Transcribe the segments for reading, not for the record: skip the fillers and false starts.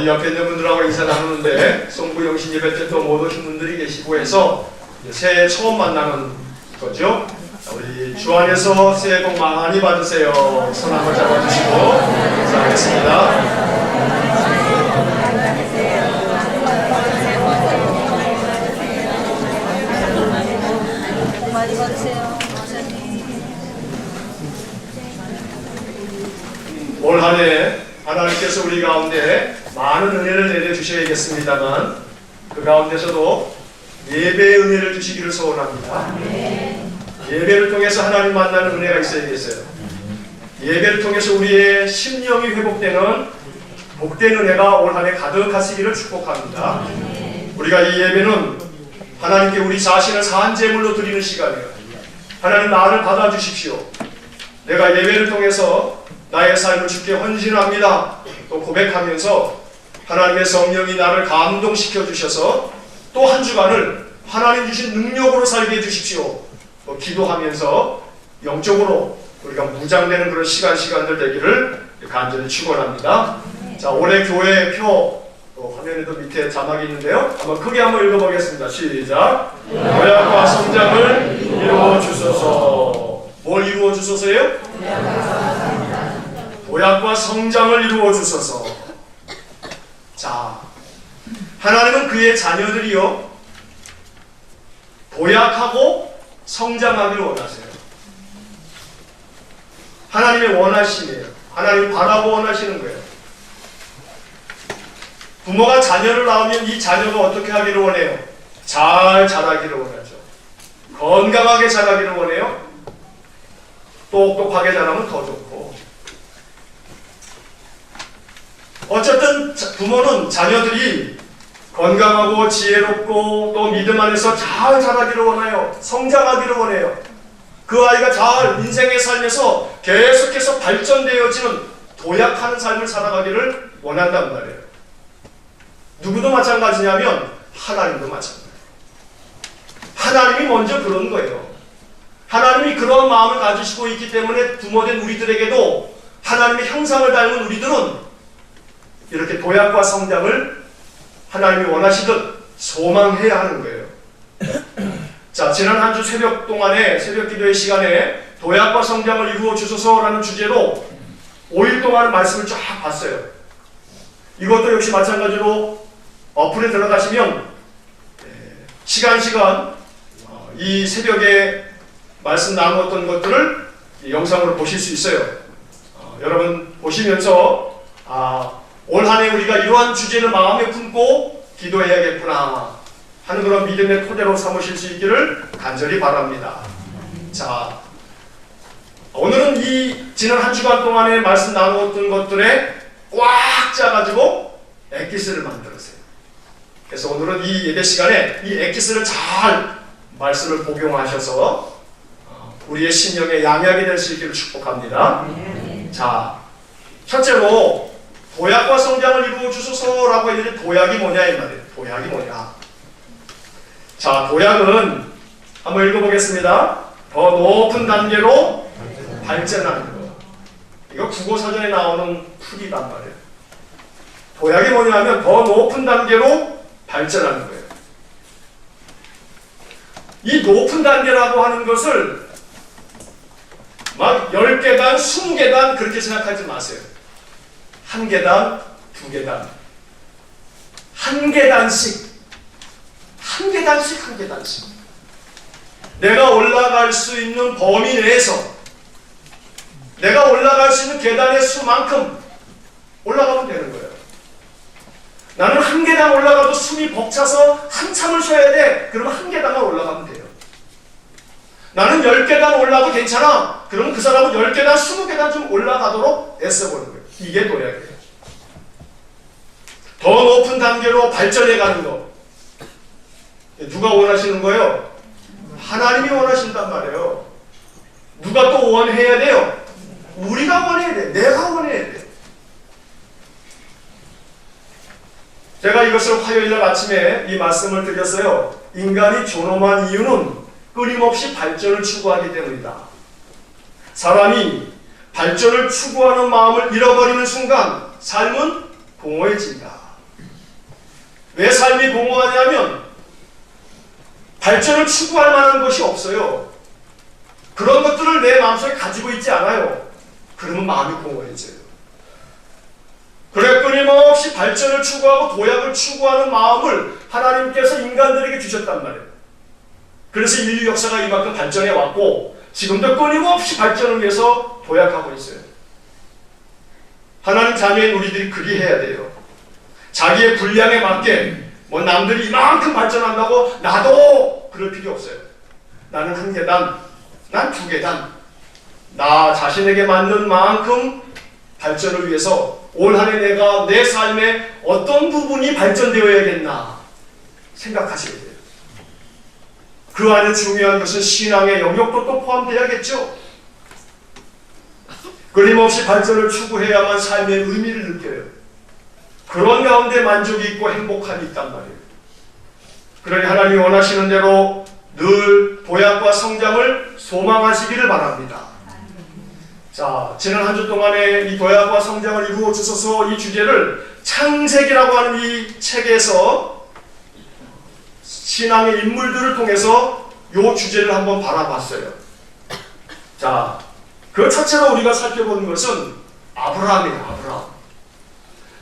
이 옆에 있는 분들하고 인사 나누는데 송구 영신 예배 때 또 못 오신 분들이 계시고 해서 새해 처음 만나는 거죠. 우리 주 안에서 새해 복 많이 받으세요. 손 한번 잡아주시고 인사하겠습니다. 많이 받으세요. 올 한 해 하나님께서 우리 가운데 많은 은혜를 내려주셔야겠습니다만 그 가운데서도 예배의 은혜를 주시기를 소원합니다. 예배를 통해서 하나님 만나는 은혜가 있어야겠어요. 예배를 통해서 우리의 심령이 회복되는 복된 은혜가 올 한 해 가득하시기를 축복합니다. 우리가 이 예배는 하나님께 우리 자신을 산제물로 드리는 시간이에요. 하나님 나를 받아주십시오. 내가 예배를 통해서 나의 삶을 주께 헌신합니다. 또 고백하면서 하나님의 성령이 나를 감동시켜 주셔서 또 한 주간을 하나님 주신 능력으로 살게 해주십시오. 또 기도하면서 영적으로 우리가 무장되는 그런 시간들 되기를 간절히 축원합니다. 자, 올해 교회 표 화면에도 밑에 자막이 있는데요. 한번 크게 한번 읽어보겠습니다. 시작. 도약과 성장을 이루어 주소서. 뭘 이루어 주소서예요? 도약과 성장을 이루어 주소서. 자, 하나님은 그의 자녀들이요 도약하고 성장하기를 원하세요. 하나님의 원하심이에요. 하나님 바라고 원하시는 거예요. 부모가 자녀를 낳으면 이 자녀가 어떻게 하기를 원해요? 잘 자라기를 원하죠. 건강하게 자라기를 원해요. 똑똑하게 자라면 더 좋고. 어쨌든 부모는 자녀들이 건강하고 지혜롭고 또 믿음 안에서 잘 자라기를 원해요. 성장하기를 원해요. 그 아이가 잘 인생의 삶에서 계속해서 발전되어지는 도약하는 삶을 살아가기를 원한단 말이에요. 누구도 마찬가지냐면 하나님도 마찬가지예요. 하나님이 먼저 그런 거예요. 하나님이 그런 마음을 가지시고 있기 때문에 부모된 우리들에게도 하나님의 형상을 닮은 우리들은 이렇게 도약과 성장을 하나님이 원하시듯 소망해야 하는 거예요. 자, 지난 한 주 새벽 동안에 새벽 기도의 시간에 도약과 성장을 이루어 주소서라는 주제로 5일 동안 말씀을 쫙 봤어요. 이것도 역시 마찬가지로 어플에 들어가시면 시간 이 새벽에 말씀 나누었던 것들을 영상으로 보실 수 있어요. 여러분 보시면서 올 한 해 우리가 이러한 주제를 마음에 품고 기도해야겠구나 하는 그런 믿음의 토대로 삼으실 수 있기를 간절히 바랍니다. 자, 오늘은 이 지난 한 주간 동안에 말씀 나누었던 것들에 꽉 짜가지고 엑기스를 만들었어요. 그래서 오늘은 이 예배 시간에 이 엑기스를 잘 말씀을 복용하셔서 우리의 심령에 양약이 될 수 있기를 축복합니다. 자, 첫째로 도약과 성장을 이루어 주소서라고 했는데 도약이 뭐냐 이 말이에요. 도약이 뭐냐. 자, 도약은 한번 읽어보겠습니다. 더 높은 단계로 발전하는 거. 이거 국어사전에 나오는 풀이란 말이에요. 도약이 뭐냐면 더 높은 단계로 발전하는 거예요. 이 높은 단계라고 하는 것을 막 10계단, 20계단 그렇게 생각하지 마세요. 1계단, 2계단, 1계단씩 내가 올라갈 수 있는 범위 내에서 내가 올라갈 수 있는 계단의 수만큼 올라가면 되는 거예요. 나는 1계단 올라가도 숨이 벅차서 한참을 쉬어야 돼. 그러면 1계단만 올라가면 돼요. 나는 10계단 올라도 괜찮아. 그러면 그 사람은 10계단, 20계단 좀 올라가도록 애써보는 거예요. 이게 도약이에요. 더 높은 단계로 발전해가는 거. 누가 원하시는 거예요? 하나님이 원하신단 말이에요. 누가 또 원해야 돼요? 우리가 원해야 돼. 내가 원해야 돼. 제가 이것을 화요일날 아침에 이 말씀을 드렸어요. 인간이 존엄한 이유는 끊임없이 발전을 추구하기 때문이다. 사람이 발전을 추구하는 마음을 잃어버리는 순간 삶은 공허해진다. 왜 삶이 공허하냐면 발전을 추구할 만한 것이 없어요. 그런 것들을 내 마음속에 가지고 있지 않아요. 그러면 마음이 공허해져요. 그래 끊임없이 발전을 추구하고 도약을 추구하는 마음을 하나님께서 인간들에게 주셨단 말이에요. 그래서 인류 역사가 이만큼 발전해 왔고 지금도 끊임없이 발전을 위해서 도약하고 있어요. 하나님 자녀인 우리들이 그리해야 돼요. 자기의 분량에 맞게 뭐 남들이 이만큼 발전한다고 나도 그럴 필요 없어요. 나는 한 계단, 난 두 계단, 나 자신에게 맞는 만큼 발전을 위해서 올 한 해 내가 내 삶의 어떤 부분이 발전되어야겠나 생각하셔야 돼요. 그 안에 중요한 것은 신앙의 영역도 또 포함되어야겠죠. 끊임없이 발전을 추구해야만 삶의 의미를 느껴요. 그런 가운데 만족이 있고 행복함이 있단 말이에요. 그러니 하나님이 원하시는 대로 늘 도약과 성장을 소망하시기를 바랍니다. 자, 지난 한 주 동안에 이 도약과 성장을 이루어 주셔서 이 주제를 창세기라고 하는 이 책에서 신앙의 인물들을 통해서 이 주제를 한번 바라봤어요. 자, 그 첫째로 우리가 살펴보는 것은 아브라함이에요. 아브라함.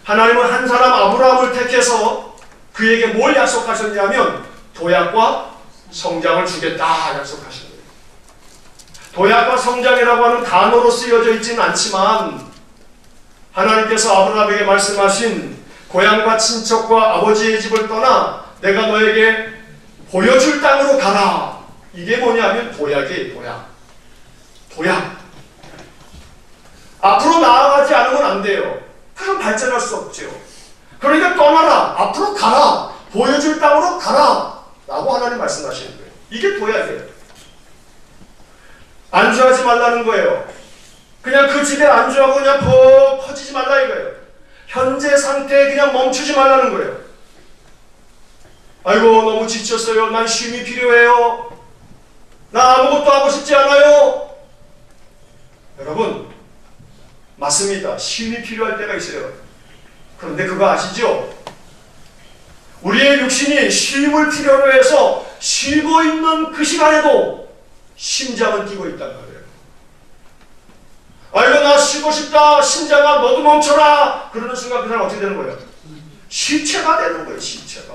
하나님은 한 사람 아브라함을 택해서 그에게 뭘 약속하셨냐면 도약과 성장을 주겠다 약속하신 거예요. 도약과 성장이라고 하는 단어로 쓰여져 있지는 않지만 하나님께서 아브라함에게 말씀하신 고향과 친척과 아버지의 집을 떠나 내가 너에게 보여줄 땅으로 가라. 이게 뭐냐면 도약이에요. 도약. 도약. 앞으로 나아가지 않으면 안 돼요. 그럼 발전할 수 없죠. 그러니까 떠나라. 앞으로 가라. 보여줄 땅으로 가라. 라고 하나님 말씀하시는 거예요. 이게 도약이에요. 안주하지 말라는 거예요. 그냥 그 집에 안주하고 그냥 퍼지지 말라 이거예요. 현재 상태에 그냥 멈추지 말라는 거예요. 아이고 너무 지쳤어요. 난 쉼이 필요해요. 나 아무것도 하고 싶지 않아요. 여러분 맞습니다. 쉼이 필요할 때가 있어요. 그런데 그거 아시죠? 우리의 육신이 쉼을 필요로 해서 쉬고 있는 그 시간에도 심장은 뛰고 있단 말이에요. 아이고 나 쉬고 싶다. 심장아 너도 멈춰라. 그러는 순간 그 사람 어떻게 되는 거예요? 시체가 되는 거예요. 시체가.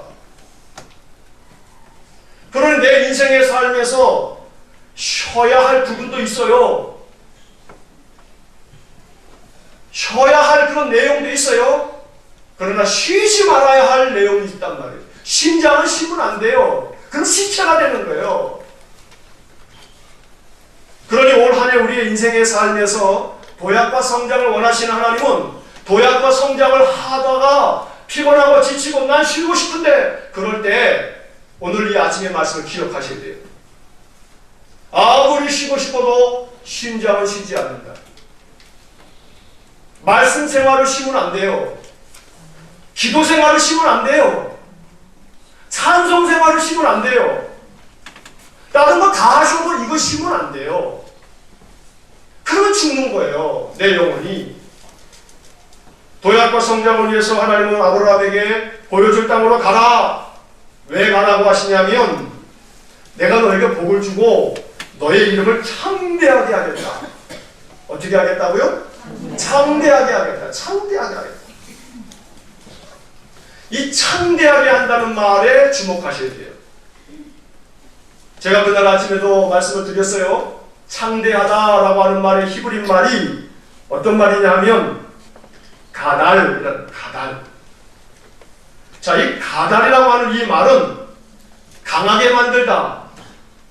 그러니 내 인생의 삶에서 쉬어야 할 부분도 있어요. 쉬어야 할 그런 내용도 있어요. 그러나 쉬지 말아야 할 내용이 있단 말이에요. 심장은 쉬면 안 돼요. 그럼 시체가 되는 거예요. 그러니 올 한 해 우리의 인생의 삶에서 도약과 성장을 원하시는 하나님은 도약과 성장을 하다가 피곤하고 지치고 난 쉬고 싶은데 그럴 때 오늘 이 아침의 말씀을 기억하셔야 돼요. 아무리 쉬고 싶어도 심장은 쉬지 않는다. 말씀 생활을 쉬면 안 돼요. 기도 생활을 쉬면 안 돼요. 찬송 생활을 쉬면 안 돼요. 다른 거 다 하셔도 이거 쉬면 안 돼요. 그러면 죽는 거예요. 내 영혼이. 도약과 성장을 위해서 하나님은 아브라함에게 보여줄 땅으로 가라. 왜 가라고 하시냐면 내가 너에게 복을 주고 너의 이름을 창대하게 하겠다. 어떻게 하겠다고요? 창대하게 하겠다. 창대하게 하겠다. 이 창대하게 한다는 말에 주목하셔야 돼요. 제가 그날 아침에도 말씀을 드렸어요. 창대하다라고 하는 말의 히브리 말이 어떤 말이냐 하면 가달이라는 가달. 자, 이 가달이라고 하는 이 말은 강하게 만들다,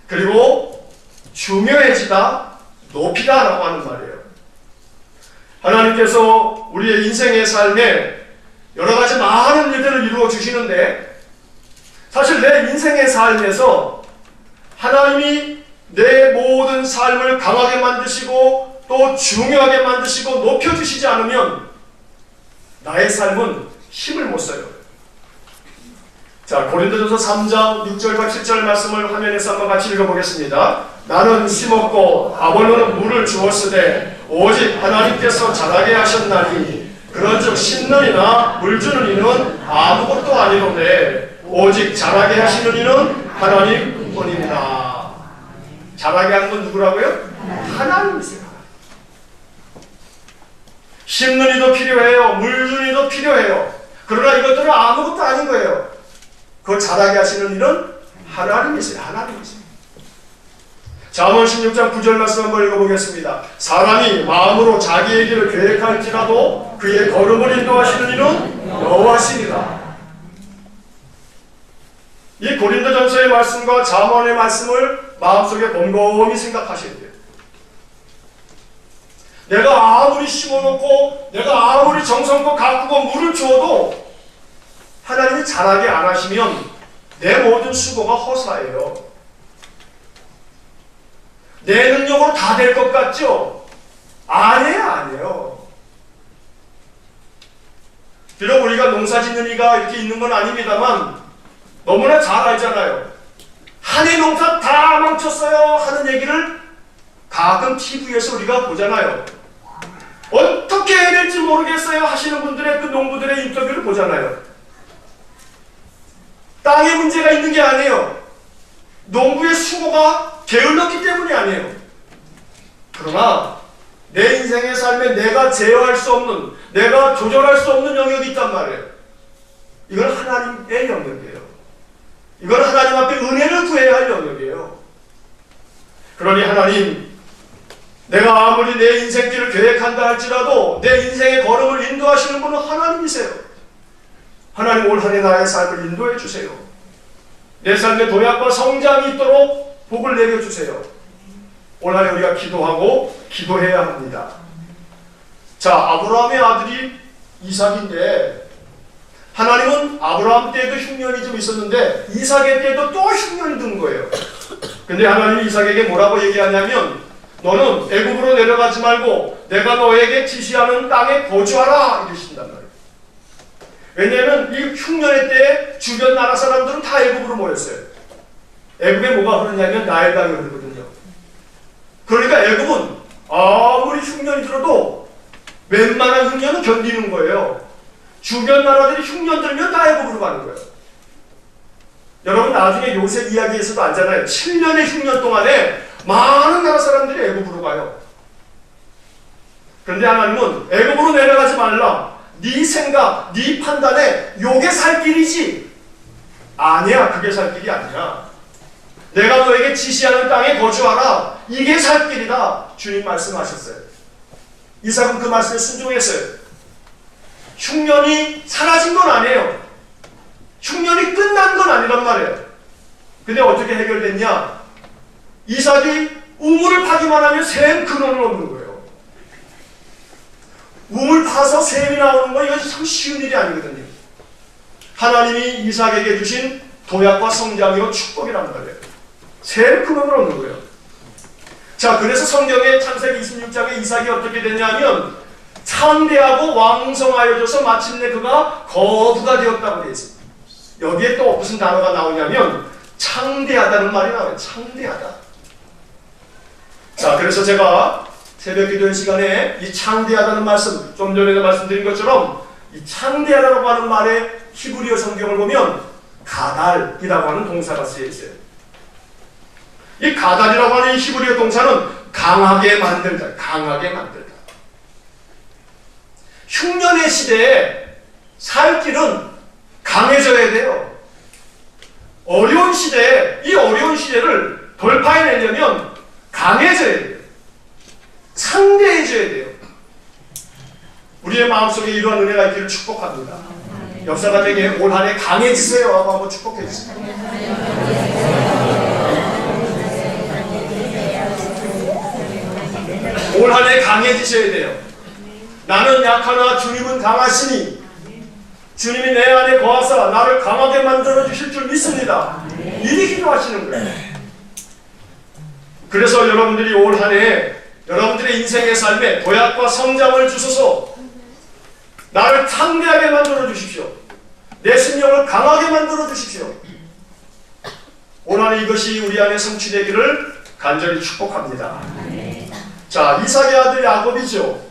그리고 중요해지다, 높이다 라고 하는 말이에요. 하나님께서 우리의 인생의 삶에 여러 가지 많은 일들을 이루어 주시는데 사실 내 인생의 삶에서 하나님이 내 모든 삶을 강하게 만드시고 또 중요하게 만드시고 높여주시지 않으면 나의 삶은 힘을 못 써요. 자, 고린도전서 3장 6절과 7절 말씀을 화면에서 한번 같이 읽어보겠습니다. 나는 심었고 아볼로는 물을 주었으되 오직 하나님께서 자라게 하셨나니 그런즉 심는 이나 물 주는 이는 아무것도 아니로되 오직 자라게 하시는 이는 하나님뿐입니다. 자라게 하는 건 누구라고요? 하나님이세요. 심는 이도 필요해요. 물 주는 이도 필요해요. 그러나 이것들은 아무것도 아닌 거예요. 그걸 자라게 하시는 이는 하나님이세요. 하나님이세요. 잠언 16장 9절 말씀 한번 읽어보겠습니다. 사람이 마음으로 자기의 길을 계획할지라도 그의 걸음을 인도하시는 이는 여호와시니라. 이 고린도전서의 말씀과 잠언의 말씀을 마음속에 곰곰이 생각하셔야 돼요. 내가 아무리 심어놓고 내가 아무리 정성껏 가꾸고 물을 주어도 하나님이 자라게 안 하시면 내 모든 수고가 허사예요. 내 능력으로 다 될 것 같죠? 아니에요, 아니에요. 비록 우리가 농사 짓는 이가 이렇게 있는 건 아닙니다만 너무나 잘 알잖아요. 한 해 농사 다 망쳤어요 하는 얘기를 가끔 TV에서 우리가 보잖아요. 어떻게 해야 될지 모르겠어요 하시는 분들의 그 농부들의 인터뷰를 보잖아요. 땅에 문제가 있는 게 아니에요. 농부의 수고가 게을렀기 때문이 아니에요. 그러나 내 인생의 삶에 내가 제어할 수 없는, 내가 조절할 수 없는 영역이 있단 말이에요. 이건 하나님의 영역이에요. 이건 하나님 앞에 은혜를 구해야 할 영역이에요. 그러니 하나님, 내가 아무리 내 인생길을 계획한다 할지라도 내 인생의 걸음을 인도하시는 분은 하나님이세요. 하나님 올 한 해 나의 삶을 인도해 주세요. 내 삶의 도약과 성장이 있도록 복을 내려주세요. 올 한 해 우리가 기도하고 기도해야 합니다. 자, 아브라함의 아들이 이삭인데 하나님은 아브라함 때에도 흉년이 좀 있었는데 이삭의 때에도 또 흉년이 든 거예요. 근데 하나님이 이삭에게 뭐라고 얘기하냐면 너는 애굽으로 내려가지 말고 내가 너에게 지시하는 땅에 거주하라 이러신단 말이에요. 왜냐하면 이 흉년의 때에 주변 나라 사람들은 다 애굽으로 모였어요. 애굽에 뭐가 흐르냐면 나일 강이 흐르거든요. 그러니까 애굽은 아무리 흉년이 들어도 웬만한 흉년은 견디는 거예요. 주변 나라들이 흉년 들면 다 애굽으로 가는 거예요. 여러분 나중에 요셉 이야기에서도 알잖아요. 7년의 흉년 동안에 많은 나라 사람들이 애굽으로 가요. 그런데 하나님은 애굽으로 내려가지 말라. 네 생각, 네 판단에 요게 살 길이지. 아니야, 그게 살 길이 아니야. 내가 너에게 지시하는 땅에 거주하라. 이게 살 길이다. 주님 말씀하셨어요. 이삭은 그 말씀에 순종했어요. 흉년이 사라진 건 아니에요. 흉년이 끝난 건 아니란 말이에요. 근데 어떻게 해결됐냐? 이삭이 우물을 파기만 하면 샘 근원을 얻는 거예요. 우물 파서 샘이 나오는 건 이건 참 쉬운 일이 아니거든요. 하나님이 이삭에게 주신 도약과 성장이요 축복이란 말이에요. 샘 근원을 얻는 거예요. 자, 그래서 성경의 창세기 26장에 이삭이 어떻게 됐냐면 창대하고 왕성하여져서 마침내 그가 거부가 되었다고 되어 있습니다. 여기에 또 무슨 단어가 나오냐면 창대하다는 말이 나와요. 창대하다. 자, 그래서 제가 새벽 기도의 시간에 이 창대하다는 말씀, 좀 전에도 말씀드린 것처럼 이 창대하다라고 하는 말의 히브리어 성경을 보면 가달이라고 하는 동사가 쓰여 있어요. 이 가달이라고 하는 이 히브리어 동사는 강하게 만들다, 강하게 만들다. 흉년의 시대에 살 길은 강해져야 돼요. 어려운 시대에, 이 어려운 시대를 돌파해내려면 강해져야 돼요. 상대해져야 돼요. 우리의 마음속에 이러한 은혜가 있기를 축복합니다. 역사가에게 올 한 해 강해지세요 하고 한번 축복해 주세요. 올 한 해 강해지셔야 돼요. 나는 약하나 주님은 강하시니 주님이 내 안에 거하사 나를 강하게 만들어 주실 줄 믿습니다. 이리 기도하시는 거예요. 그래서 여러분들이 올 한 해 여러분들의 인생의 삶에 도약과 성장을 주소서. 나를 창대하게 만들어 주십시오. 내 심령을 강하게 만들어 주십시오. 올 한 해 이것이 우리 안에 성취되기를 간절히 축복합니다. 자, 이삭의 아들 야곱이죠.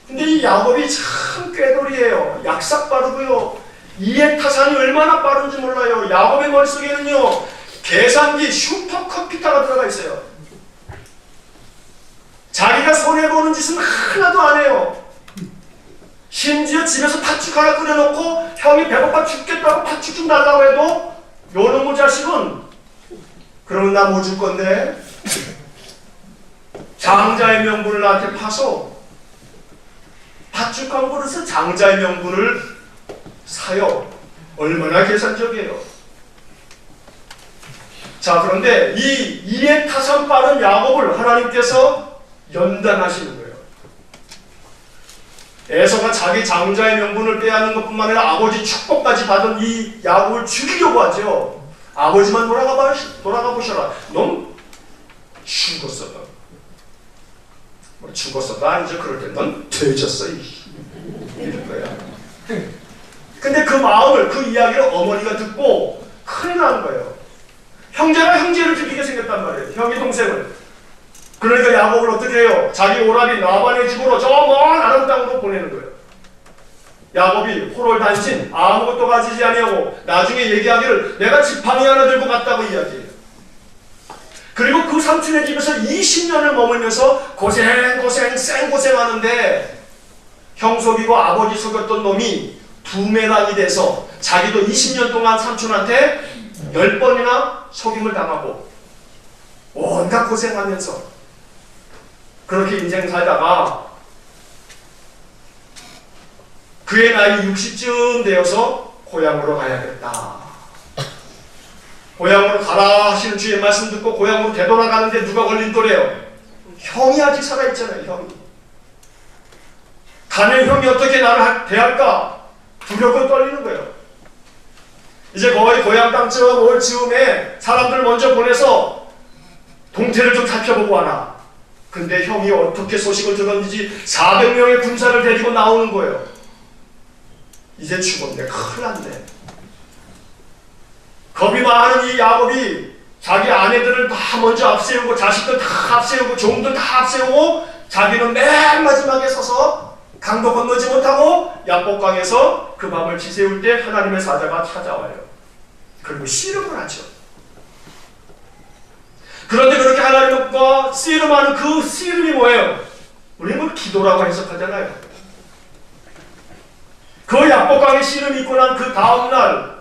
근데 이 야곱이 참 꾀돌이에요. 약삭 빠르고요. 이해타산이 얼마나 빠른지 몰라요. 야곱의 머릿속에는요, 계산기 슈퍼컴퓨터가 들어가 있어요. 자기가 손해보는 짓은 하나도 안 해요. 심지어 집에서 팥죽 하나 끓여놓고 형이 배고파 죽겠다고 팥죽 좀 달라고 해도 요놈의 자식은 그러면 나 뭐 줄 건데? 장자의 명분을 나한테 파서 팥죽 한 그릇에 장자의 명분을 사요. 얼마나 계산적이에요. 자, 그런데 이 이해타산 빠른 야곱을 하나님께서 연단하시는 거예요. 에서가 자기 장자의 명분을 빼앗는 것뿐만 아니라 아버지 축복까지 받은 이 야곱을 죽이려고 하죠. 아버지만 돌아가 보셔라. 넌 죽었어. 너. 죽었어도 아니죠. 그럴 때 넌 되졌어. 이럴 거야. 근데 그 마음을, 그 이야기를 어머니가 듣고 큰일 난 거예요. 형제가 형제를 죽이게 생겼단 말이에요. 형이 동생을. 그러니까 야곱을 어떻게 해요? 자기 오라비 라반의 집으로 저 먼 아람 땅으로 보내는 거예요. 야곱이 호롤 단신 아무것도 가지지 아니하고 나중에 얘기하기를 내가 지팡이 하나 들고 갔다고 이야기해요. 그리고 그 삼촌의 집에서 20년을 머물면서 생고생하는데 형 속이고 아버지 속였던 놈이 두메랑이 돼서 자기도 20년 동안 삼촌한테 10번이나 속임을 당하고 온갖 고생하면서 그렇게 인생 살다가 그의 나이 60쯤 되어서 고향으로 가야겠다. 고향으로 가라 하시는 주의 말씀 듣고 고향으로 되돌아가는데 누가 걸림돌이에요? 형이 아직 살아있잖아요. 형이. 가는 형이 어떻게 나를 대할까? 두렵고 떨리는 거예요. 이제 거의 고향 땅쯤 올 즈음에 사람들 먼저 보내서 동태를 좀 살펴보고 와라. 근데 형이 어떻게 소식을 들었는지 400명의 군사를 데리고 나오는 거예요. 이제 죽었네. 큰일 났네. 겁이 많은 이 야곱이 자기 아내들을 다 먼저 앞세우고 자식들 다 앞세우고 종들 다 앞세우고 자기는 맨 마지막에 서서 강도 건너지 못하고 약복강에서 그 밤을 지새울 때 하나님의 사자가 찾아와요. 그리고 씨름을 하죠. 그런데 그렇게 하나님과 씨름하는 그 씨름이 뭐예요? 우리는 뭐 기도라고 해석하잖아요. 그 약복강에 씨름이 있고 난 그 다음날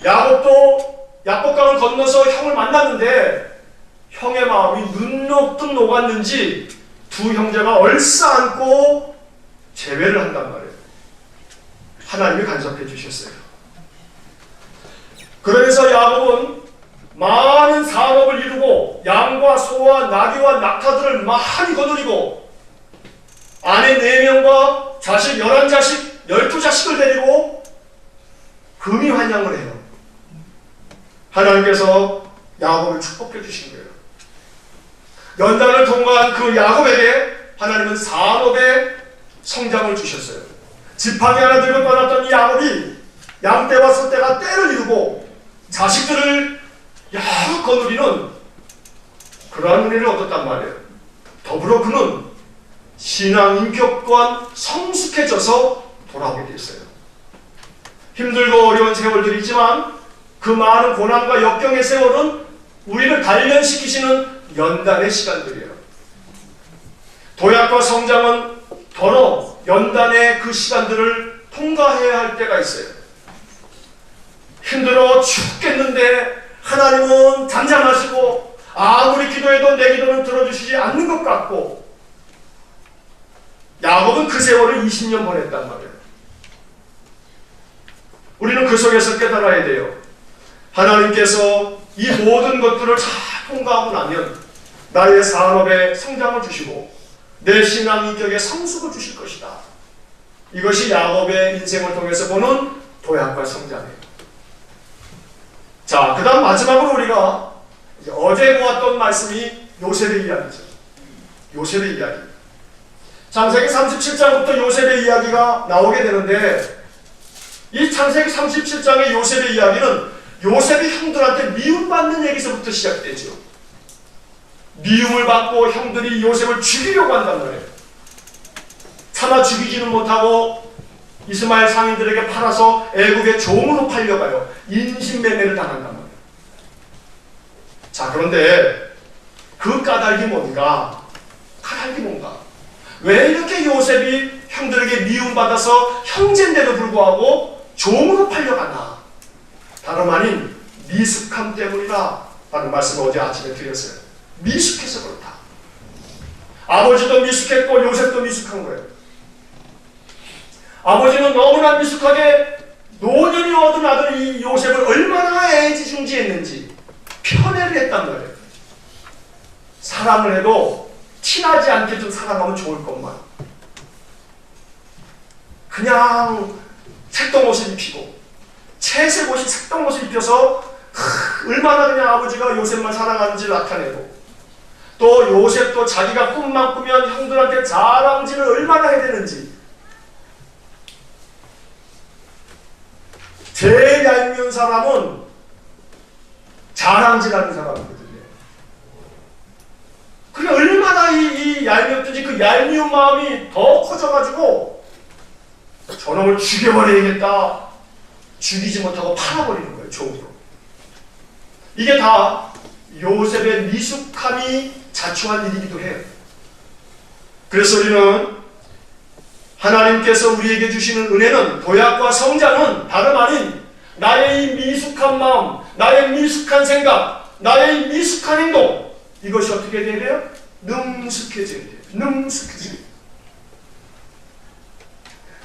야곱도 약복강을 건너서 형을 만났는데 형의 마음이 눈 녹듯 녹았는지 두 형제가 얼싸안고 재회를 한단 말이에요. 하나님이 간섭해 주셨어요. 그러면서 야곱은 많은 산업을 이루고 양과 소와 나귀와 낙타들을 많이 거느리고 아내 4명과 자식 11자식 12자식을 데리고 금이 환영을 해요. 하나님께서 야곱을 축복해 주신 거예요. 연단을 통과한 그 야곱에게 하나님은 산업의 성장을 주셨어요. 지팡이 하나 들고 떠났던 이 야곱이 양떼와 소떼가 떼를 이루고 자식들을 야 거느리는 그러한 은혜를 얻었단 말이에요. 더불어 그는 신앙 인격 또한 성숙해져서 돌아오게 됐어요. 힘들고 어려운 세월들이지만 그 많은 고난과 역경의 세월은 우리를 단련시키시는 연단의 시간들이에요. 도약과 성장은 더러 연단의 그 시간들을 통과해야 할 때가 있어요. 힘들어 죽겠는데 하나님은 잠잠하시고 아무리 기도해도 내 기도는 들어주시지 않는 것 같고 야곱은 그 세월을 20년 보냈단 말이에요. 우리는 그 속에서 깨달아야 돼요. 하나님께서 이 모든 것들을 잘 통과하고 나면 나의 산업에 성장을 주시고 내 신앙 인격에 성숙을 주실 것이다. 이것이 야곱의 인생을 통해서 보는 도약과 성장이에요. 자, 그 다음 마지막으로 우리가 어제 보았던 말씀이 요셉의 이야기죠. 요셉의 이야기. 창세기 37장부터 요셉의 이야기가 나오게 되는데 이 창세기 37장의 요셉의 이야기는 요셉이 형들한테 미움받는 얘기서부터 시작되죠. 미움을 받고 형들이 요셉을 죽이려고 한단 말이에요. 차마 죽이지는 못하고 이스마엘 상인들에게 팔아서 애국의 종으로 팔려가요. 인신매매를 당한단 말이에요. 자, 그런데 그 까닭이 뭔가? 까닭이 뭔가? 왜 이렇게 요셉이 형들에게 미움받아서 형제인데도 불구하고 종으로 팔려가나? 다름 아닌 미숙함 때문이다 라는 말씀을 어제 아침에 드렸어요. 미숙해서 그렇다. 아버지도 미숙했고 요셉도 미숙한 거예요. 아버지는 너무나 미숙하게 노년이 얻은 아들 이 요셉을 얼마나 애지중지했는지 편애를 했단 말이에요. 사랑을 해도 티나지 않게 좀 사랑하면 좋을 것만. 그냥 색동옷을 입히고 채색옷이 색동옷을 입혀서 얼마나 그냥 아버지가 요셉만 사랑하는지를 나타내고, 또 요셉도 자기가 꿈만 꾸면 형들한테 자랑질을 얼마나 해야 되는지, 제일 얄미운 사람은 자랑질하는 사람이거든요. 그게 얼마나 이 얄미웠든지 그 얄미운 마음이 더 커져가지고 저놈을 죽여버려야겠다. 죽이지 못하고 팔아버리는 거예요, 종으로. 이게 다 요셉의 미숙함이 자초한 일이기도 해요. 그래서 우리는 하나님께서 우리에게 주시는 은혜는, 도약과 성장은 다름 아닌 나의 이 미숙한 마음, 나의 미숙한 생각, 나의 이 미숙한 행동, 이것이 어떻게 돼야 돼요? 능숙해져야 돼요. 능숙해져야 돼요.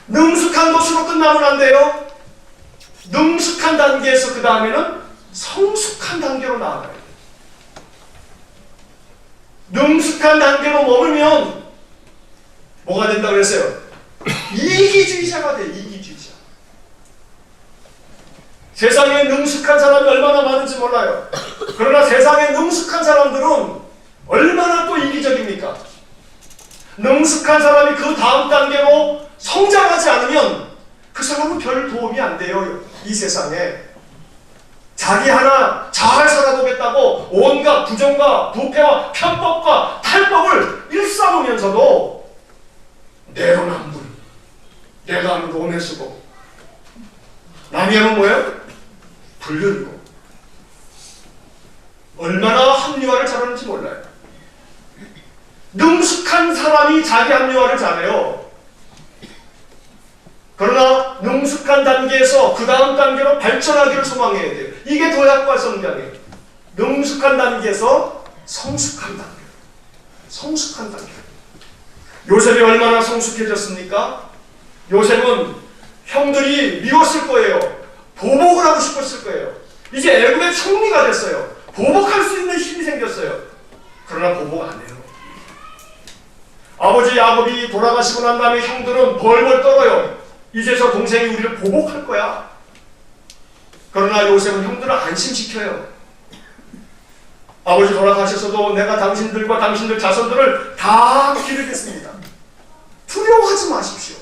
능숙한 것으로 끝나면 안 돼요. 능숙한 단계에서 그 다음에는 성숙한 단계로 나아가야 돼요. 능숙한 단계로 머물면 뭐가 된다고 그랬어요? 이기주의자가 돼. 이기주의자. 세상에 능숙한 사람이 얼마나 많은지 몰라요. 그러나 세상에 능숙한 사람들은 얼마나 또 이기적입니까? 능숙한 사람이 그 다음 단계로 성장하지 않으면 그 사람은 별 도움이 안 돼요. 이 세상에. 자기 하나 잘 살아보겠다고 온갖 부정과 부패와 편법과 탈법을 일삼으면서도 내로남불, 내가 하는 돈에 쓰고, 남이 하면 뭐예요? 불륜이고. 얼마나 합리화를 잘하는지 몰라요. 능숙한 사람이 자기 합리화를 잘해요. 그러나 능숙한 단계에서 그 다음 단계로 발전하기를 소망해야 돼요. 이게 도약과 성장이에요. 능숙한 단계에서 성숙한 단계. 성숙한 단계. 요셉이 얼마나 성숙해졌습니까? 요셉은 형들이 미웠을 거예요. 보복을 하고 싶었을 거예요. 이제 애국의 총리가 됐어요. 보복할 수 있는 힘이 생겼어요. 그러나 보복 안 해요. 아버지 야곱이 돌아가시고 난 다음에 형들은 벌벌 떨어요. 이제 저 동생이 우리를 보복할 거야. 그러나 요셉은 형들을 안심시켜요. 아버지 돌아가셔서도 내가 당신들과 당신들 자손들을 다 기르겠습니다. 두려워하지 마십시오.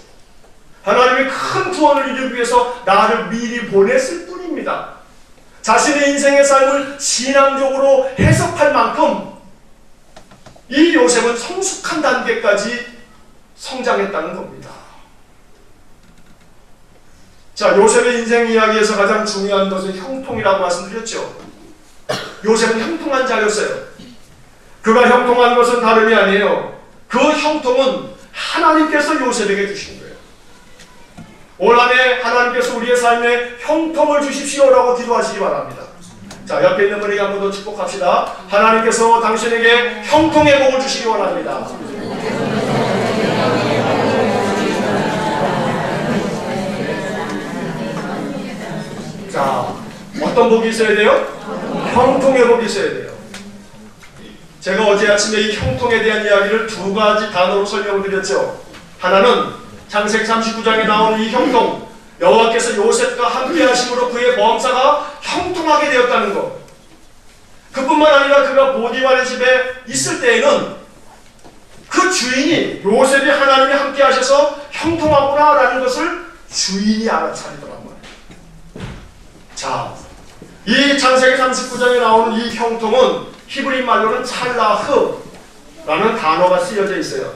하나님이 큰 구원을 이루기 위해서 나를 미리 보냈을 뿐입니다. 자신의 인생의 삶을 신앙적으로 해석할 만큼 이 요셉은 성숙한 단계까지 성장했다는 겁니다. 자, 요셉의 인생 이야기에서 가장 중요한 것은 형통이라고 말씀드렸죠. 요셉은 형통한 자였어요. 그가 형통한 것은 다름이 아니에요. 그 형통은 하나님께서 요셉에게 주신 거예요. 올 한 해 하나님께서 우리의 삶에 형통을 주십시오라고 기도하시기 바랍니다. 자, 옆에 있는 분에게 한 번 더 축복합시다. 하나님께서 당신에게 형통의 복을 주시기 원합니다. 자, 어떤 복이 있어야 돼요? 형통의 복이 있어야 돼요. 제가 어제 아침에 이 형통에 대한 이야기를 두 가지 단어로 설명을 드렸죠. 하나는 창세기 39장에 나오는 이 형통, 여호와께서 요셉과 함께 하심으로 그의 범사가 형통하게 되었다는 것. 그뿐만 아니라 그가 보디발의 집에 있을 때에는 그 주인이, 요셉이 하나님이 함께 하셔서 형통하구나 라는 것을 주인이 알아차리더란 말이에요. 자, 이 창세기 39장에 나오는 이 형통은 히브리 말로는 찰라흐라는 단어가 쓰여져 있어요.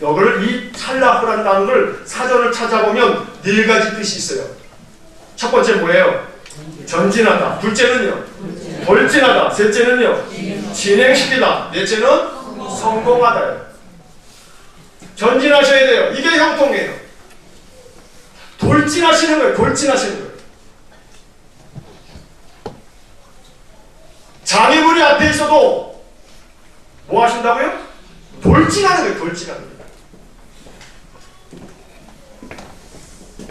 여기를 이 찰나후라는 단어를 사전을 찾아보면 네 가지 뜻이 있어요. 첫 번째 뭐예요? 전진하다. 둘째는요? 돌진하다. 셋째는요? 진행시키다. 넷째는 성공하다예요. 전진하셔야 돼요. 이게 형통이에요. 돌진하시는 거예요. 돌진하시는 거예요. 장애물이 앞에 있어도 뭐 하신다고요? 돌진하는 거예요. 돌진하는 거예요.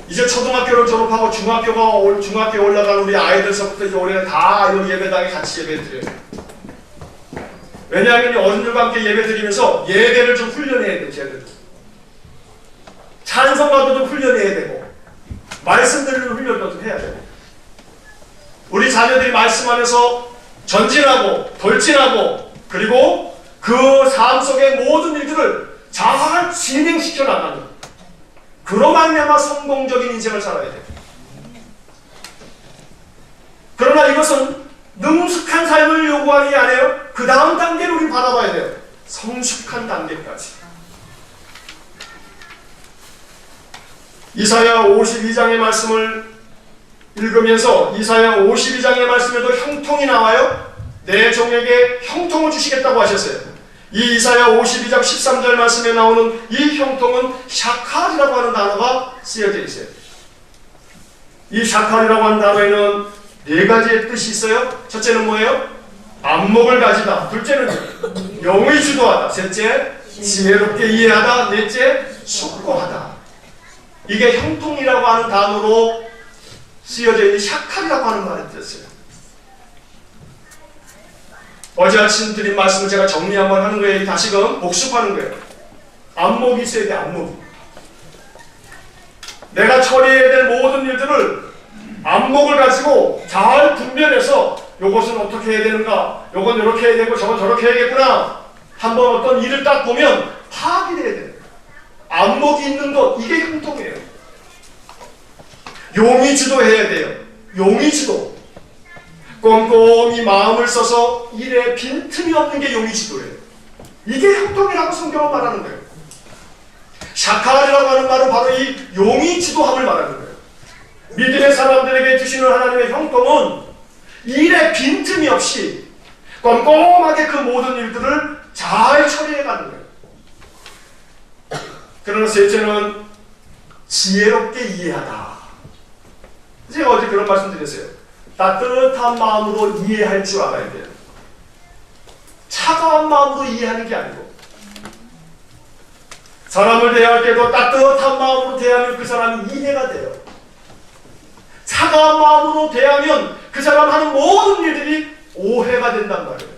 이제 초등학교를 졸업하고 중학교에 올라간 우리 아이들서부터 이제 올해는 다 여기 예배당에 같이 예배 드려요. 왜냐하면 어른들과 함께 예배 드리면서 예배를 좀 훈련해야 돼요. 제대로. 찬송가도 좀 훈련해야 되고 말씀 드리는 훈련도 좀 해야 돼요. 우리 자녀들이 말씀 안에서 전진하고 돌진하고 그리고 그 삶 속의 모든 일들을 잘 진행시켜 나가는, 그로 말미암아 성공적인 인생을 살아야 돼요. 그러나 이것은 능숙한 삶을 요구하는 게 아니에요. 그 다음 단계를 우리 바라봐야 돼요. 성숙한 단계까지. 이사야 52장의 말씀을 읽으면서 이사야 52장의 말씀에도 형통이 나와요. 내 종에게 형통을 주시겠다고 하셨어요. 이 이사야 52장 13절 말씀에 나오는 이 형통은 샤칼이라고 하는 단어가 쓰여져 있어요. 이 샤칼이라고 하는 단어에는 네 가지의 뜻이 있어요. 첫째는 뭐예요? 안목을 가지다. 둘째는 영의 주도하다. 셋째, 지혜롭게 이해하다. 넷째, 숙고하다. 이게 형통이라고 하는 단어로 쓰여져 있는 샤칼이라고 하는 말을 뜻이에요. 어제 아침 드린 말씀을 제가 정리 한번 하는 거예요. 다시금 복습하는 거예요. 안목이 있어야 돼. 안목이. 내가 처리해야 될 모든 일들을 안목을 가지고 잘 분별해서 요것은 어떻게 해야 되는가, 요건 이렇게 해야 되고 저건 저렇게 해야겠구나, 한번 어떤 일을 딱 보면 파악이 돼야 돼요. 안목이 있는 것, 이게 형통이에요. 용의 지도해야 돼요. 용의 지도. 꼼꼼히 마음을 써서 일에 빈틈이 없는 게 용의 지도예요. 이게 형통이라고 성경은 말하는 거예요. 샤칼이라고 하는 말은 바로 이 용의 지도함을 말하는 거예요. 믿음의 사람들에게 주시는 하나님의 형통은 일에 빈틈이 없이 꼼꼼하게 그 모든 일들을 잘 처리해가는 거예요. 그러나 셋째는 지혜롭게 이해하다. 제가 어제 그런 말씀 드렸어요. 따뜻한 마음으로 이해할 줄 알아야 돼요. 차가운 마음으로 이해하는 게 아니고, 사람을 대할 때도 따뜻한 마음으로 대하면 그 사람이 이해가 돼요. 차가운 마음으로 대하면 그 사람 하는 모든 일들이 오해가 된단 말이에요.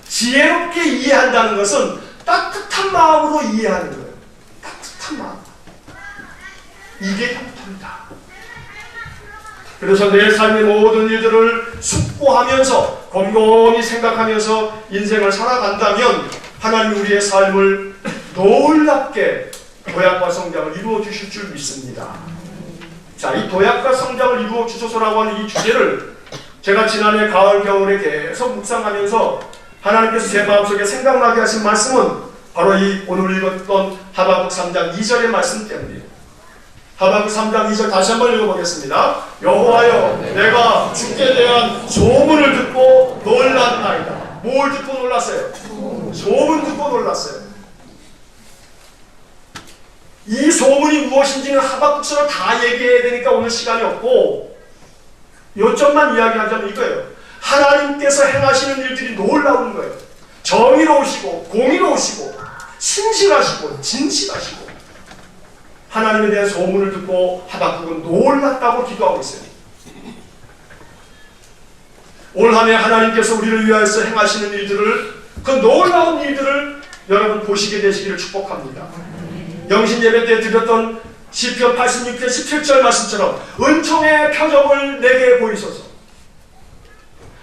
지혜롭게 이해한다는 것은 따뜻한 마음으로 이해하는 거예요. 따뜻한 마음. 이게 형통이다. 그래서 내 삶의 모든 일들을 숙고하면서 곰곰이 생각하면서 인생을 살아간다면 하나님 우리의 삶을 놀랍게 도약과 성장을 이루어 주실 줄 믿습니다. 자, 이 도약과 성장을 이루어 주소서라고 하는 이 주제를 제가 지난해 가을 겨울에 계속 묵상하면서 하나님께서 제 마음속에 생각나게 하신 말씀은 바로 이 오늘 읽었던 하박국 3장 2절의 말씀 때문이에요. 하박국 3장 2절 다시 한번 읽어보겠습니다. 여호와여, 내가 주께 대한 소문을 듣고 놀랐나이다. 뭘 듣고 놀랐어요? 소문 듣고 놀랐어요. 이 소문이 무엇인지는 하박국서를 다 얘기해야 되니까 오늘 시간이 없고 요점만 이야기하자면 이거예요. 하나님께서 행하시는 일들이 놀라운 거예요. 정의로우시고 공의로우시고 신실하시고 진실하시고, 하나님에 대한 소문을 듣고 하박국은 놀랐다고 기도하고 있어요. 올 한 해 하나님께서 우리를 위하여서 행하시는 일들을, 그 놀라운 일들을 여러분 보시게 되시기를 축복합니다. 영신 예배 때 드렸던 시편 86편 17절 말씀처럼 은총의 표적을 내게 보이소서.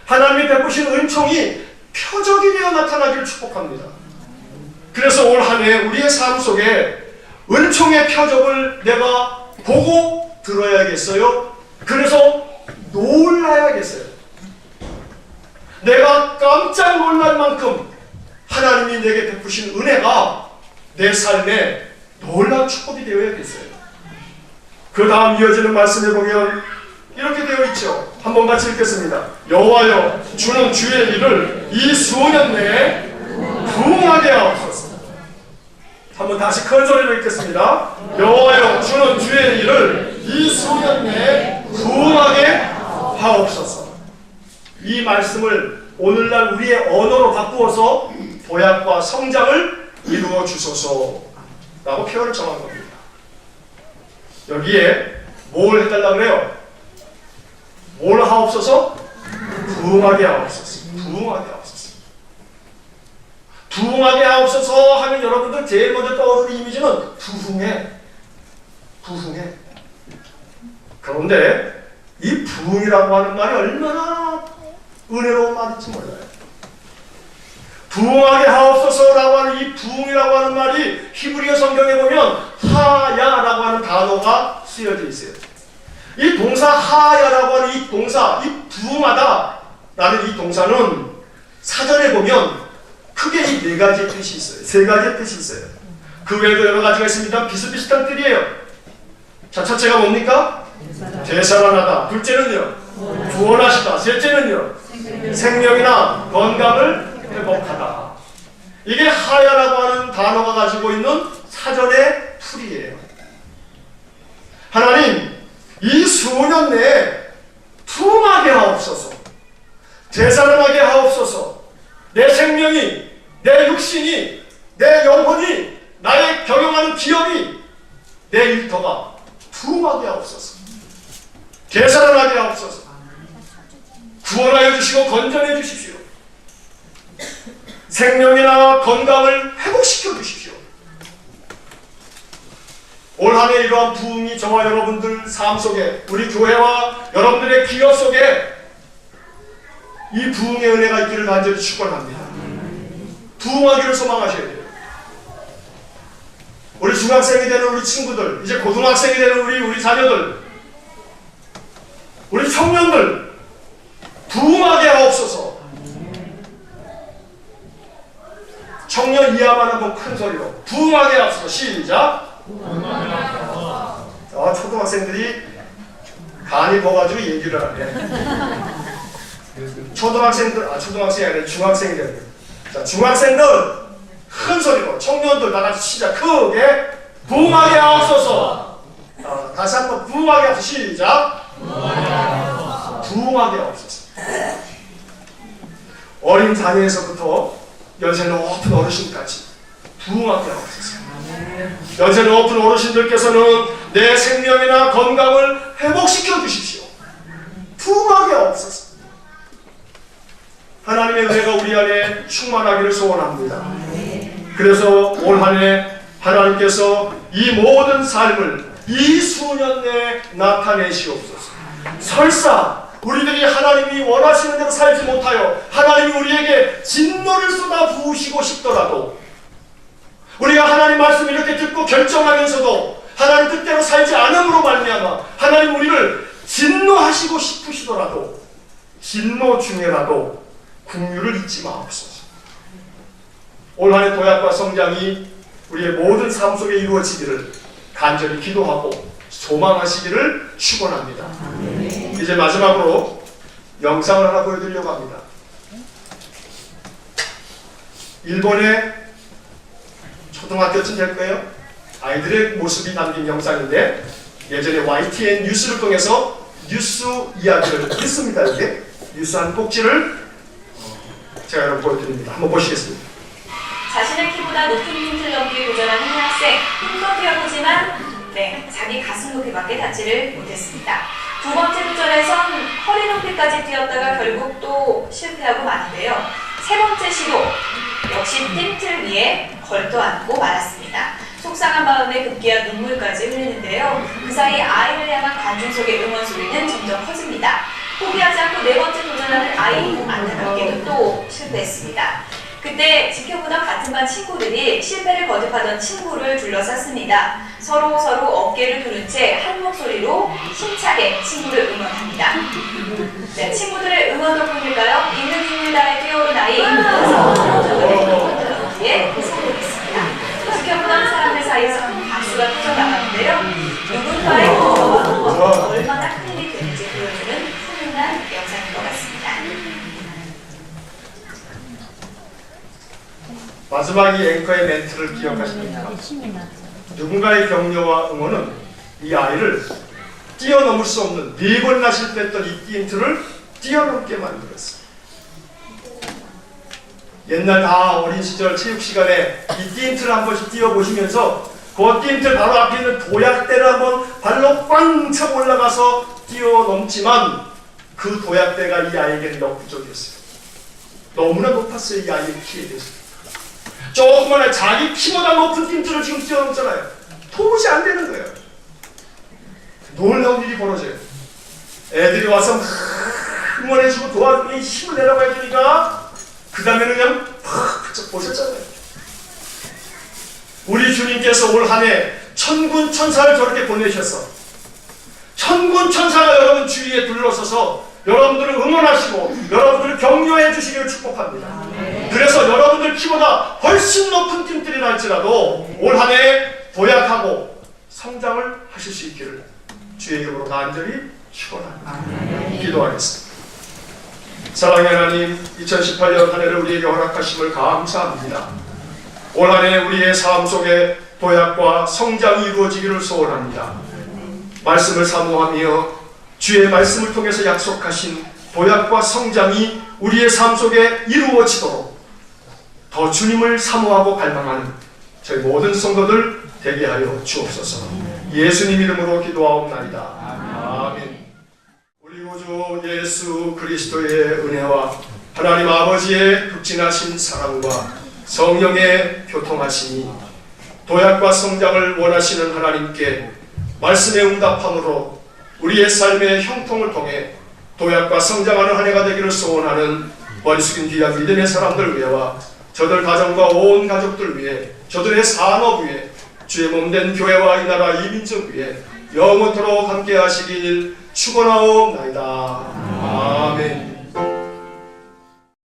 하나님이 베푸신 은총이 표적이 되어 나타나기를 축복합니다. 그래서 올 한 해 우리의 삶 속에 은총의 표적을 내가 보고 들어야겠어요. 그래서 놀라야겠어요. 내가 깜짝 놀랄 만큼 하나님이 내게 베푸신 은혜가 내 삶에 놀라운 축복이 되어야겠어요. 그 다음 이어지는 말씀에 보면 이렇게 되어 있죠. 한번 같이 읽겠습니다. 여호와여 주는 주의 일을 이 수년 내에 부응하게 하옵소서. 한번 다시 큰 소리로 읽겠습니다. 여호와여 주는 주의 일을 이 수년 내에 부응하게 하옵소서. 이 말씀을 오늘날 우리의 언어로 바꾸어서 도약과 성장을 이루어 주소서라고 표현을 정한 겁니다. 여기에 뭘 해달라고 그래요? 뭘 하옵소서? 부응하게 하옵소서. 부응하게 하옵소서. 부응하게 하옵소서 하면 여러분들 제일 먼저 떠오르는 이미지는 부흥해. 부흥해. 그런데 이 부흥이라고 하는 말이 얼마나 은혜로운 말인지 몰라요. 부흥하게 하옵소서라고 하는 이 부흥이라고 하는 말이 히브리어 성경에 보면 하야라고 하는 단어가 쓰여져 있어요. 이 동사 하야라고 하는 이 동사, 이 부흥하다라는 이 동사는 사전에 보면 크게 이 네 가지의 뜻이 있어요. 세 가지의 뜻이 있어요. 그 외에도 여러 가지가 있습니다. 비슷비슷한 뜻이에요. 자, 첫째가 뭡니까? 되살아나다. 둘째는요? 구원하시다. 셋째는요? 생명이나 건강을 회복하다. 이게 하야라고 하는 단어가 가지고 있는 사전의 풀이에요. 하나님, 이 수년 내에 부흥하게 하옵소서. 되살아나게 하옵소서. 내 생명이, 내 육신이, 내 영혼이, 나의 경영하는 기업이, 내 일터가 부흥하게 하옵소서. 되살아나게 하옵소서. 구원하여 주시고 건전해 주십시오. 생명이나 건강을 회복시켜 주십시오. 올 한 해 이러한 부흥이 저와 여러분들 삶 속에, 우리 교회와 여러분들의 기업 속에 이 부흥의 은혜가 있기를 간절히 축원합니다. 부흥하기를 소망하셔야 돼요. 우리 중학생이 되는 우리 친구들, 이제 고등학생이 되는 우리 자녀들, 우리 청년들 부흥하게 하옵소서. 청년 이하만 한번 큰 소리로 부흥하게 하옵소서. 시작. 초등학생들이 간이 먹어가지고 얘기를 하네. 초등학생들, 초등학생이 아니라 중학생이 되는. 자, 중학생들 큰 소리로, 청년들 나같이 시작. 크게 부흥하게 하옵소서. 다시 한번 부흥하게 하옵소서. 시작. 부흥하게 하옵소서. 어린 자녀에서부터 연세 높은 어르신까지 부흥하게 하옵소서. 연세 높은 어르신들께서는 내 생명이나 건강을 회복시켜 주십시오. 부흥하게 하옵소서. 하나님의 은혜가 우리 안에 충만하기를 소원합니다. 그래서 올 한 해 하나님께서 이 모든 삶을 이 수년 내에 나타내시옵소서. 설사 우리들이 하나님이 원하시는 대로 살지 못하여 하나님이 우리에게 진노를 쏟아 부으시고 싶더라도, 우리가 하나님 말씀을 이렇게 듣고 결정하면서도 하나님 뜻대로 살지 않음으로 말미암아 하나님 우리를 진노하시고 싶으시더라도, 진노 중에라도 긍휼을 잊지 마옵소서. 올 한 해 도약과 성장이 우리의 모든 삶 속에 이루어지기를 간절히 기도하고 소망하시기를 축원합니다. 이제 마지막으로 영상을 하나 보여드리려고 합니다. 일본의 초등학교쯤 될 거예요. 아이들의 모습이 담긴 영상인데, 예전에 YTN 뉴스를 통해서 뉴스 이야기를 했습니다. 이게 뉴스 한 꼭지를 제가 여러분 보여드립니다. 한번 보시겠습니다. 자신의 키보다 높은 힌트를 넘기에 도전하는 한 학생. 힘껏 뛰어보지만 자기 가슴 높이밖에 닿지를 못했습니다. 두 번째 도전에선 허리 높이까지 뛰었다가 결국 또 실패하고 마는데요. 세 번째 시도 역시 틴틀 위에 걸터앉고 말았습니다. 속상한 마음에 급기야 눈물까지 흘리는데요. 그 사이 아이를 향한 관중 속의 응원 소리는 점점 커집니다. 포기하지 않고 네 번째 도전하는 아이, 안타깝게도 또 실패했습니다. 그때 지켜보던 같은 반 친구들이 실패를 거듭하던 친구를 둘러쌌습니다. 서로 어깨를 두른 채 한 목소리로 힘차게 친구를 응원합니다. 네, 친구들의 응원 덕분일까요? 있는 힘을 다해 뛰어오른 아이, 뒤에 성공했습니다. 지켜보던 마지막 이 앵커의 멘트를 기억하십니까? 누군가의 격려와 응원은 이 아이를 뛰어넘을 수 없는 4번이나 실패했던 이 띠임틀을 뛰어넘게 만들었어요. 옛날 다 어린 시절 체육 시간에 이 띠임틀을 한 번씩 뛰어보시면서 그 띠임틀 바로 앞에 있는 도약대를 한번 발로 꽝 차고 올라가서 뛰어넘지만 그 도약대가 이 아이에게는 역부족이었어요. 너무나 높았어요. 이 아이의 키에 대해서. 조그마한 자기 키보다 높은 띠임틀을 지금 뛰어넘잖아요. 도무지 안 되는 거예요. 놀라운 일이 벌어져요. 애들이 와서 막 응원해주고 도와주고 힘을 내라고 해주니까 그 다음에는 그냥 팍 보셨잖아요. 우리 주님께서 올 한 해 천군 천사를 저렇게 보내셨어. 천군 천사가 여러분 주위에 둘러서서 여러분들을 응원하시고 여러분들을 격려해 주시기를 축복합니다. 그래서 여러분들 키보다 훨씬 높은 팀들이라 할지라도 올 한 해 도약하고 성장을 하실 수 있기를 주의 이름으로 간절히 축원합니다. 기도하겠습니다. 사랑의 하나님, 2018년 한 해를 우리에게 허락하심을 감사합니다. 올 한 해 우리의 삶 속에 도약과 성장이 이루어지기를 소원합니다. 말씀을 사모하며 주의 말씀을 통해서 약속하신 도약과 성장이 우리의 삶 속에 이루어지도록 더 주님을 사모하고 갈망하는 저희 모든 성도들 되게 하여 주옵소서. 예수님 이름으로 기도하옵나이다. 아멘. 우리 구주 예수 그리스도의 은혜와 하나님 아버지의 극진하신 사랑과 성령의 교통하심이 도약과 성장을 원하시는 하나님께 말씀에 응답함으로 우리의 삶의 형통을 통해 도약과 성장하는 한 해가 되기를 소원하는 머리 숙인 귀한 믿음의 사람들 위해와 저들 가정과 온 가족들 위해 저들의 산업 위해 주의 몸된 교회와 이 나라 이 민족 위해 영원토록 함께 하시길 축원하옵나이다. 아멘.